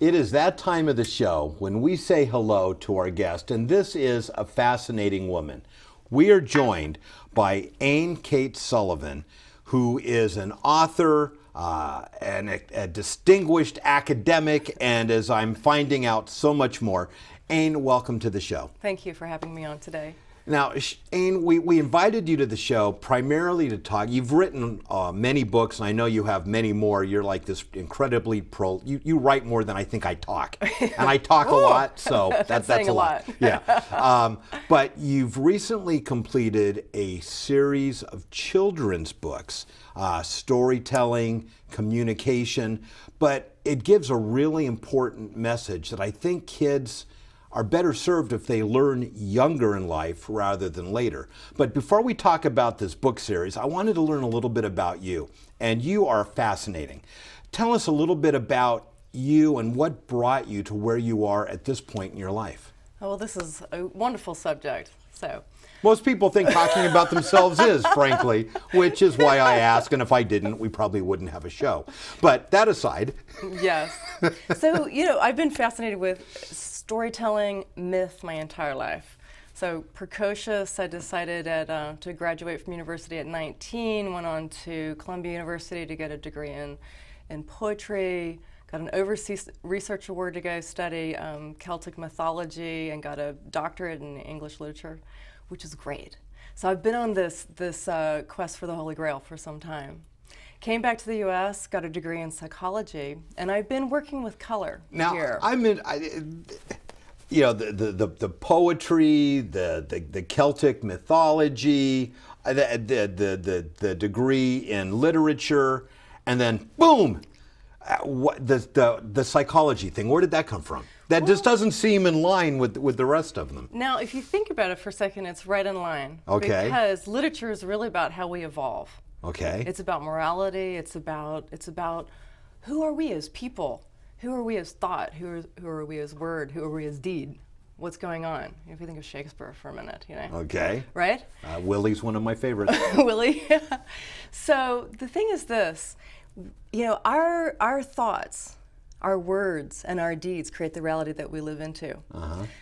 It is that time of the show when we say hello to our guest, and this is a fascinating woman. We are joined by Anne Kate Sullivan, who is an author, and a distinguished academic, and as I'm finding out, so much more. Anne, welcome to the show. Thank you for having me on today. Now, Anne, we invited you to the show primarily to talk. You've written many books, and I know you have many more. You're like this incredibly you write more than I think I talk. And I talk a lot, so that's a lot. Yeah. But you've recently completed a series of children's books, storytelling, communication, but it gives a really important message that I think kids are better served if they learn younger in life rather than later. But before we talk about this book series, I wanted to learn a little bit about you. And you are fascinating. Tell us a little bit about you and what brought you to where you are at this point in your life. Oh, well, this is a wonderful subject. Most people think talking about themselves is, frankly, which is why I ask, and if I didn't, we probably wouldn't have a show. But that aside. Yes. So, I've been fascinated with storytelling, myth my entire life. So precocious, I decided to graduate from university at 19, went on to Columbia University to get a degree in poetry, got an overseas research award to go study Celtic mythology, and got a doctorate in English literature, which is great. So I've been on this quest for the Holy Grail for some time. Came back to the U.S., got a degree in psychology, and I've been working with color here. Now, the poetry, the Celtic mythology, the degree in literature, and then boom, the psychology thing. Where did that come from? That just doesn't seem in line with the rest of them. Now, if you think about it for a second, it's right in line. Okay. Because literature is really about how we evolve. Okay. It's about morality. It's about who are we as people? Who are we as thought? Who are we as word? Who are we as deed? What's going on? If you think of Shakespeare for a minute, Okay. Right? Willie's one of my favorites. Willie. So the thing is this, our thoughts, our words, and our deeds create the reality that we live into.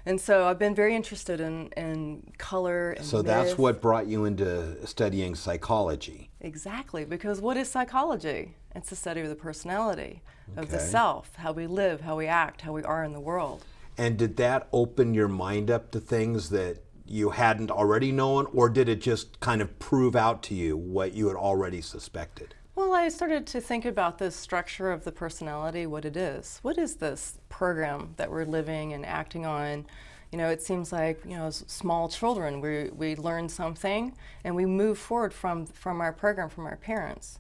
And so I've been very interested in color and So myth. that's what brought you into studying psychology. Exactly, because what is psychology? It's the study of the personality, of the self, how we live, how we act, how we are in the world. And did that open your mind up to things that you hadn't already known, or did it just kind of prove out to you what you had already suspected? Well, I started to think about the structure of the personality, what it is. What is this program that we're living and acting on? It seems like, as small children, we learn something and we move forward from our program, from our parents.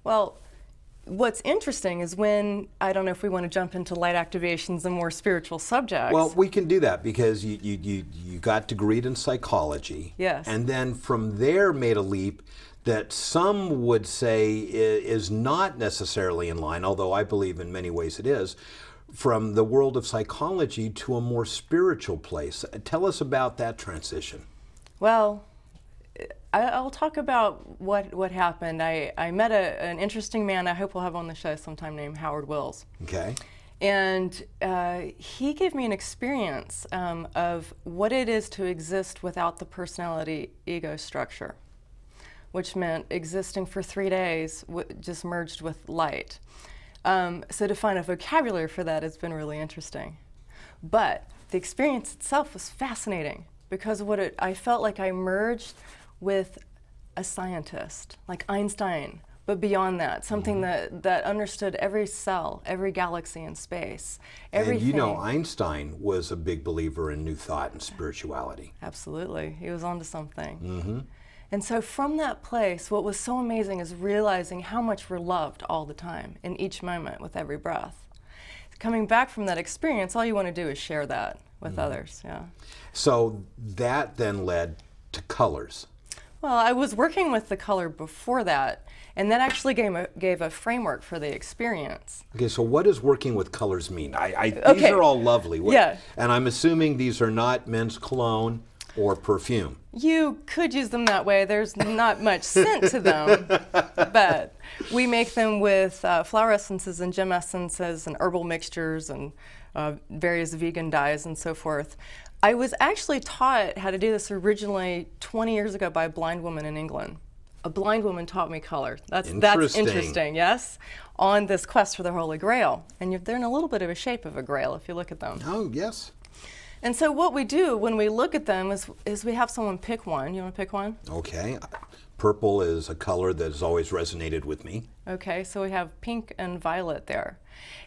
Well, what's interesting is when, I don't know if we want to jump into light activations and more spiritual subjects. Well, we can do that because you got degreed in psychology. Yes. And then from there made a leap that some would say is not necessarily in line, although I believe in many ways it is, from the world of psychology to a more spiritual place. Tell us about that transition. Well, I'll talk about what happened. I met an interesting man I hope we'll have on the show sometime named Howard Wills. Okay. And he gave me an experience of what it is to exist without the personality ego structure, which meant existing for 3 days just merged with light. So to find a vocabulary for that has been really interesting. But the experience itself was fascinating because I felt like I merged with a scientist, like Einstein, but beyond that, something that understood every cell, every galaxy in space, everything. And Einstein was a big believer in new thought and spirituality. Absolutely, he was onto something. Mm-hmm. And so from that place, what was so amazing is realizing how much we're loved all the time, in each moment, with every breath. Coming back from that experience, all you want to do is share that with others, yeah. So that then led to colors. Well, I was working with the color before that, and that actually gave a framework for the experience. Okay, so what does working with colors mean? These are all lovely. Yeah. And I'm assuming these are not men's cologne. Or perfume. You could use them that way. There's not much scent to them, but we make them with flower essences and gem essences and herbal mixtures and various vegan dyes and so forth. I was actually taught how to do this originally 20 years ago by a blind woman in England. A blind woman taught me color. That's interesting, yes? On this quest for the Holy Grail. And they're in a little bit of a shape of a grail if you look at them. Oh, yes. And so what we do when we look at them is we have someone pick one. You want to pick one? Okay. Purple is a color that has always resonated with me. Okay, so we have pink and violet there.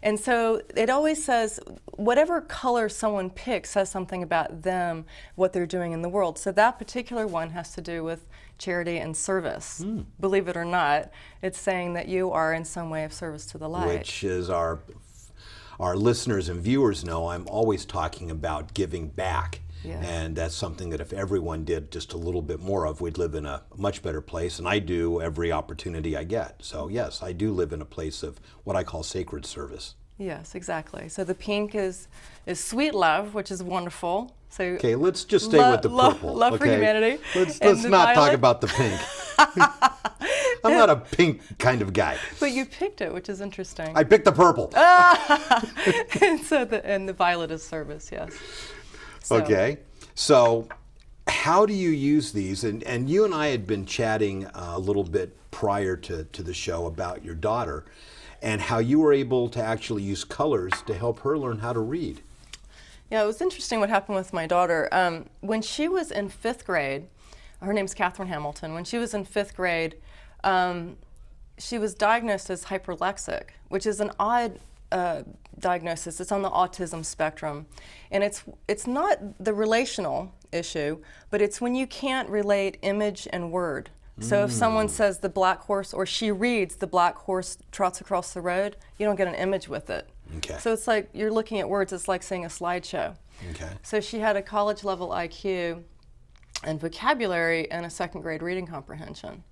And so it always says, whatever color someone picks says something about them, what they're doing in the world. So that particular one has to do with charity and service. Believe it or not, it's saying that you are in some way of service to the light. Which is our listeners and viewers know I'm always talking about giving back. Yes. And that's something that if everyone did just a little bit more of, we'd live in a much better place. And I do every opportunity I get. So yes, I do live in a place of what I call sacred service. Yes, exactly. So the pink is sweet love, which is wonderful. So okay, let's just stay with the purple. Love okay? for humanity. Let's violet? not talk about the pink. I'm not a pink kind of guy. But you picked it, which is interesting. I picked the purple. And so the violet is service, yes. So. Okay, so how do you use these? And you and I had been chatting a little bit prior to the show about your daughter and how you were able to actually use colors to help her learn how to read. Yeah, it was interesting what happened with my daughter. When she was in 5th grade, her name's Catherine Hamilton. When she was in 5th grade, she was diagnosed as hyperlexic, which is an odd diagnosis. It's on the autism spectrum. And it's not the relational issue, but it's when you can't relate image and word. So if someone says the black horse, or she reads the black horse trots across the road, you don't get an image with it. Okay. So it's like you're looking at words, it's like seeing a slideshow. Okay. So she had a college level IQ and vocabulary and a 2nd grade reading comprehension.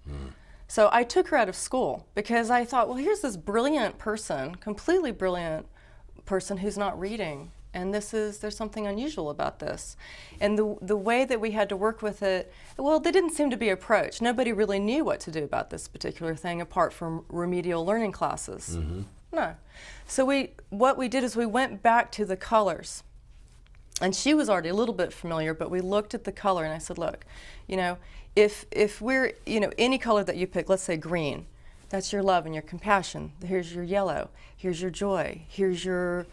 So I took her out of school because I thought, well, here's this brilliant person, completely brilliant person who's not reading. And there's something unusual about this. And the way that we had to work with it, well, they didn't seem to be approached. Nobody really knew what to do about this particular thing apart from remedial learning classes. No. So what we did is we went back to the colors. And she was already a little bit familiar, but we looked at the color and I said, look, if we're, any color that you pick, let's say green, that's your love and your compassion. Here's your yellow, here's your joy, here's your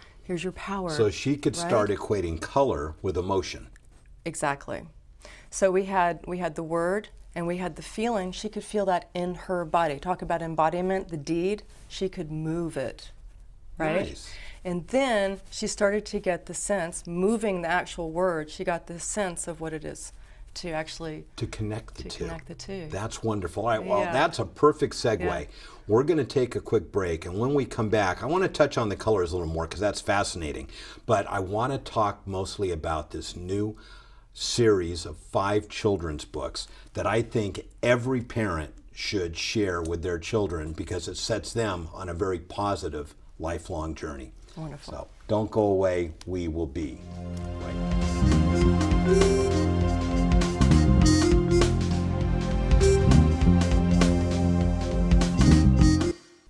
power. So she could right? start equating color with emotion. Exactly. So we had the word and we had the feeling. She could feel that in her body. Talk about embodiment, the deed. She could move it, right? Nice. And then she started to get the sense, moving the actual word, she got the sense of what it is to actually connect the two. Connect the two. That's wonderful. All right, well, Yeah. that's a perfect segue. Yeah. We're going to take a quick break, and when we come back, I want to touch on the colors a little more because that's fascinating. But I want to talk mostly about this new series of 5 children's books that I think every parent should share with their children because it sets them on a very positive lifelong journey. Wonderful. So don't go away. We will be right.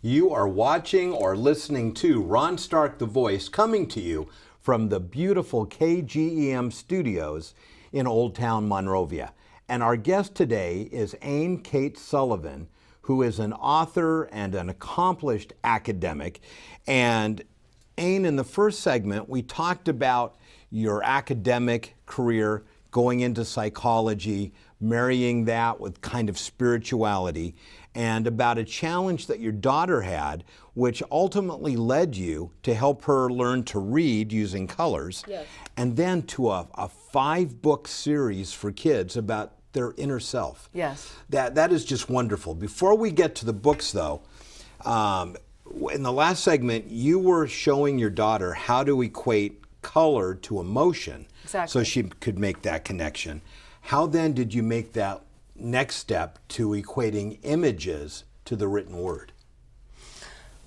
You are watching or listening to Ron Stark the Voice coming to you from the beautiful KGEM studios in Old Town Monrovia. And our guest today is Anne Kate Sullivan, who is an author and an accomplished academic. And Anne, in the first segment, we talked about your academic career, going into psychology, marrying that with kind of spirituality, and about a challenge that your daughter had, which ultimately led you to help her learn to read using colors, yes. and then to a 5-book series for kids about their inner self. Yes. That is just wonderful. Before we get to the books, though, in the last segment, you were showing your daughter how to equate color to emotion, Exactly. so she could make that connection. How then did you make that next step to equating images to the written word?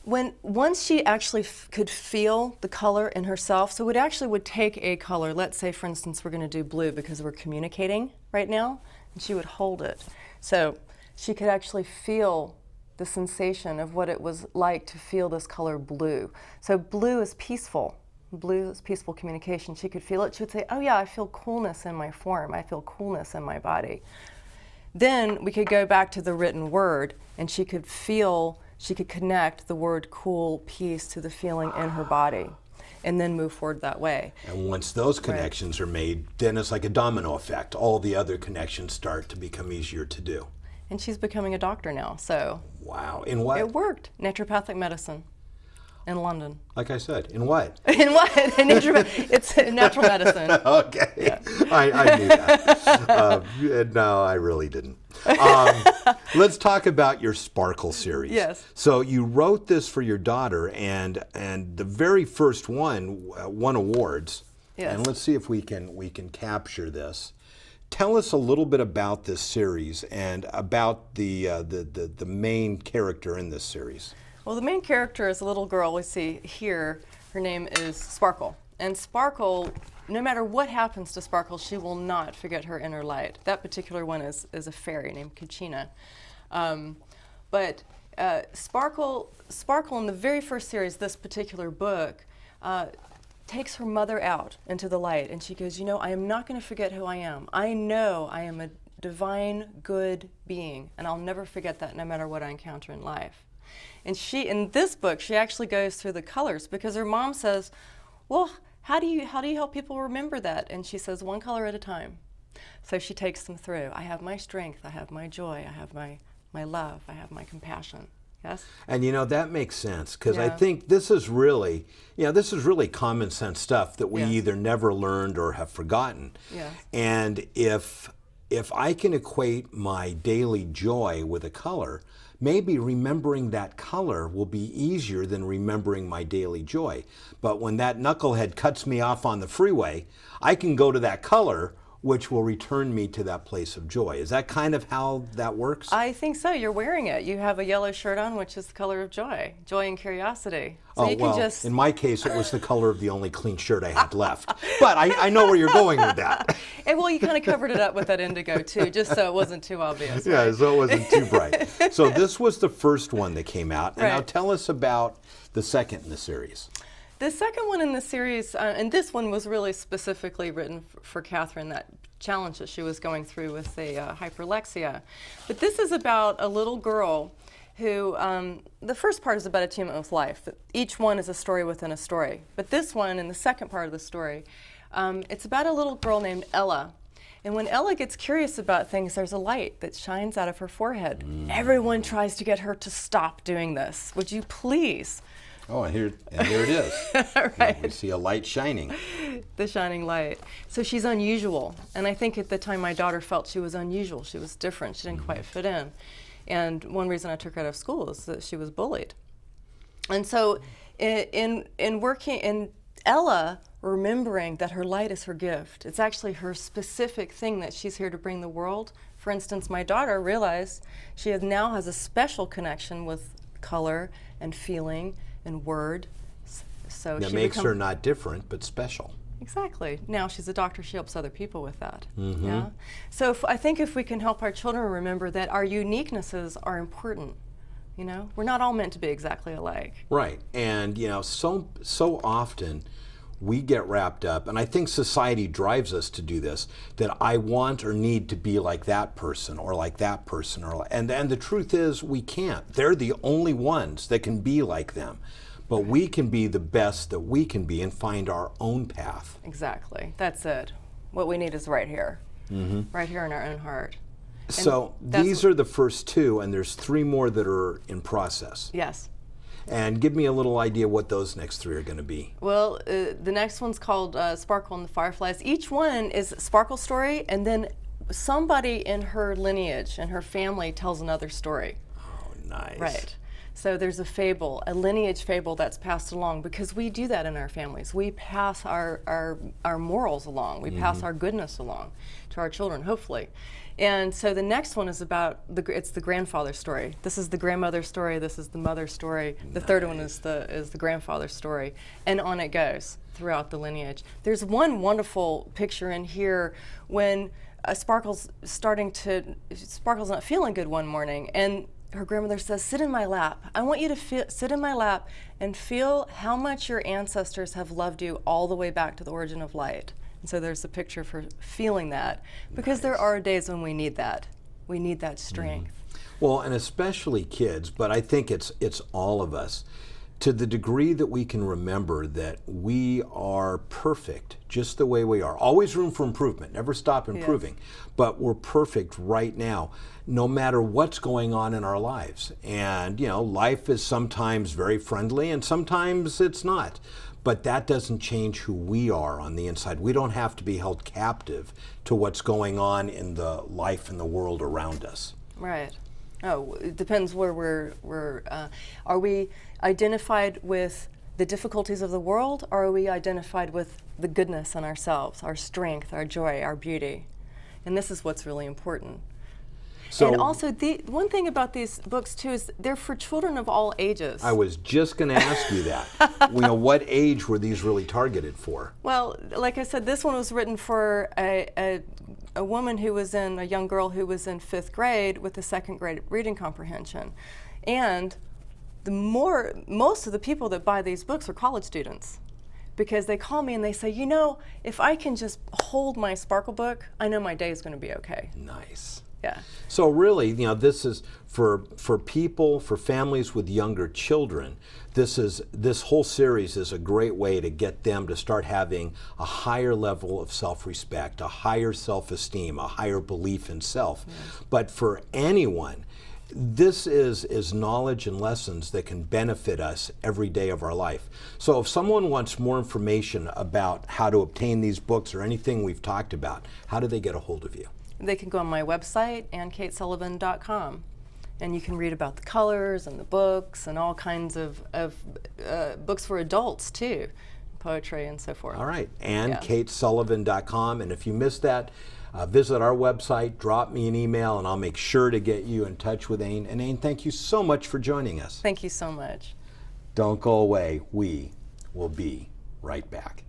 Once she actually could feel the color in herself, so it actually would take a color, let's say for instance we're going to do blue because we're communicating right now, and she would hold it. So she could actually feel the sensation of what it was like to feel this color blue. So blue is peaceful. Blue is peaceful communication. She could feel it. She would say, oh yeah, I feel coolness in my form. I feel coolness in my body. Then we could go back to the written word, and she could connect the word cool, peace to the feeling in her body, and then move forward that way. And once those connections are made, then it's like a domino effect. All the other connections start to become easier to do. And she's becoming a doctor now, so. Wow. In what? It worked. Naturopathic medicine in London. Like I said, in what? In what? It's natural medicine. Okay. Yeah. I knew that. No, I really didn't. Let's talk about your Sparkle series. Yes. So you wrote this for your daughter, and the very first one won awards. Yes. And let's see if we can capture this. Tell us a little bit about this series and about the main character in this series. Well, the main character is a little girl we see here. Her name is Sparkle. And Sparkle, no matter what happens to Sparkle, she will not forget her inner light. That particular one is a fairy named Kachina. But Sparkle in the very first series, this particular book, takes her mother out into the light, and she goes, you know, I am not going to forget who I am. I know I am a divine, good being, and I'll never forget that no matter what I encounter in life. And in this book, she actually goes through the colors because her mom says, well, how do you help people remember that? And she says, one color at a time. So she takes them through. I have my strength, I have my joy, I have my love, I have my compassion. Yes. And you know, that makes sense, because I think this is really common sense stuff that we either never learned or have forgotten. Yes. And if I can equate my daily joy with a color, maybe remembering that color will be easier than remembering my daily joy. But when that knucklehead cuts me off on the freeway, I can go to that color, which will return me to that place of joy. Is that kind of how that works? I think so. You're wearing it. You have a yellow shirt on, which is the color of joy and curiosity. So you can just... in my case, it was the color of the only clean shirt I had left. But I know where you're going with that. And well, you kind of covered it up with that indigo too, just so it wasn't too obvious. Yeah, right? so it wasn't too bright. So this was the first one that came out. And now tell us about the second in the series. The second one in the series, and this one was really specifically written for Catherine, that challenge that she was going through with the hyperlexia. But this is about a little girl who, the first part is about attunement with life. Each one is a story within a story. But this one, in the second part of the story, it's about a little girl named Ella. And when Ella gets curious about things, there's a light that shines out of her forehead. Everyone tries to get her to stop doing this. Would you please? Oh, and here it is. Right. We see a light shining. The shining light. So she's unusual. And I think at the time my daughter felt she was unusual. She was different. She didn't quite fit in. And one reason I took her out of school is that she was bullied. And so in Ella remembering that her light is her gift, it's actually her specific thing that she's here to bring the world. For instance, my daughter realized she now has a special connection with color and feeling and word. So that makes her not different, but special. Exactly. Now she's a doctor, she helps other people with that. Yeah. So I think if we can help our children remember that our uniquenesses are important, you know, we're not all meant to be exactly alike. Right. And you know, so often we get wrapped up, and I think society drives us to do this, that I want or need to be like that person or like that person, and the truth is we can't. They're the only ones that can be like them. But we can be the best that we can be and find our own path. Exactly. That's it. What we need is right here. Right here in our own heart. So these are the first two, and there's 3 more that are in process. Yes. And give me a little idea what those next 3 are going to be. Well, the next one's called Sparkle and the Fireflies. Each one is Sparkle's story, and then somebody in her lineage and her family tells another story. Oh, nice. Right. So there's a fable, a lineage fable that's passed along, because we do that in our families. We pass our morals along. We pass our goodness along to our children, hopefully. And so the next one is about it's the grandfather story. This is the grandmother story. This is the mother story. The third one is the grandfather story, and on it goes throughout the lineage. There's one wonderful picture in here when Sparkle's not feeling good one morning, and her grandmother says, "Sit in my lap. I want you to sit in my lap and feel how much your ancestors have loved you all the way back to the origin of light." And so there's a picture for feeling that, because there are days when we need that. We need that strength. Well, and especially kids, but I think it's all of us. To the degree that we can remember that we are perfect just the way we are. Always room for improvement, never stop improving. Yes. But we're perfect right now, no matter what's going on in our lives. And, you know, life is sometimes very friendly and sometimes it's not. But that doesn't change who we are on the inside. We don't have to be held captive to what's going on in the life and the world around us. Right. Oh, it depends where are we identified with the difficulties of the world, or are we identified with the goodness in ourselves, our strength, our joy, our beauty? And this is what's really important. So, and also, the one thing about these books too is they're for children of all ages. I was just going to ask you that. You know, what age were these really targeted for? Well, like I said, this one was written for a woman who was a young girl who was in 5th grade with a 2nd grade reading comprehension. And most of the people that buy these books are college students, because they call me and they say, you know, if I can just hold my Sparkle book, I know my day is going to be okay. Nice. Yeah. So really, you know, this is for people, for families with younger children. This whole series is a great way to get them to start having a higher level of self-respect, a higher self-esteem, a higher belief in self. Yes. But for anyone, this is knowledge and lessons that can benefit us every day of our life. So if someone wants more information about how to obtain these books or anything we've talked about, how do they get a hold of you? They can go on my website, AnnKateSullivan.com, and you can read about the colors and the books and all kinds of books for adults too, poetry and so forth. All right, AnnKateSullivan.com, and if you missed that, visit our website, drop me an email, and I'll make sure to get you in touch with Anne. And Anne, thank you so much for joining us. Thank you so much. Don't go away. We will be right back.